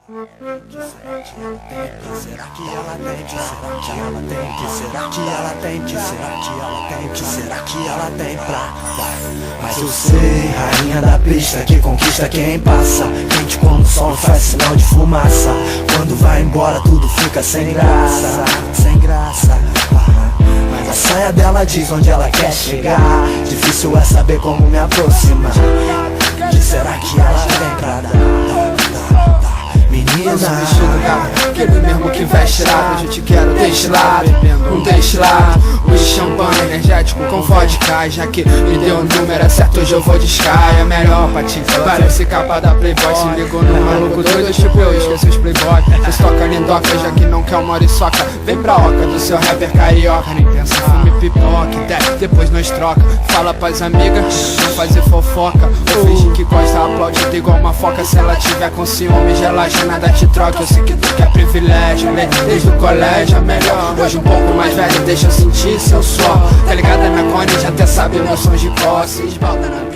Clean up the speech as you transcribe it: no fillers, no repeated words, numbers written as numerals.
Será que ela tem? Será que ela tem? Será que ela tem? Será que ela tem? Será que ela tem pra dar? Mas eu sei, rainha da pista que conquista quem passa. Quente como o sol faz sinal de fumaça. Quando vai embora tudo fica sem graça. Sem graça. Mas a saia dela diz onde ela quer chegar. Difícil é saber como me aproximar. Que será que ela tem pra dar? Menina, aquele mesmo que veste lá. Hoje eu te quero destilado, um destilado, um champanhe energético com vodka. Já que me deu o número, é certo, hoje eu vou de Sky. É melhor pra ti, parece capa da Playboy. Se ligou no maluco doido, tipo eu esqueci os Playboy. Vocês tocam lindoca, já que não quer uma soca. Vem pra oca do seu rapper carioca. Nem pensa, fume pipoca, depois nós troca. Fala pras amigas, não fazer fofoca. Ou finge que gosta, aplaudido igual uma foca. Se ela tiver com ciúme, relaxa, nada te troca. Eu sei que tu quer privilégio, né? Desde o colégio é melhor. Hoje um pouco mais velho, deixa eu sentir seu suor. Tá ligado, minha cone, já até sabe meus sons de cor. Se esbalda na minha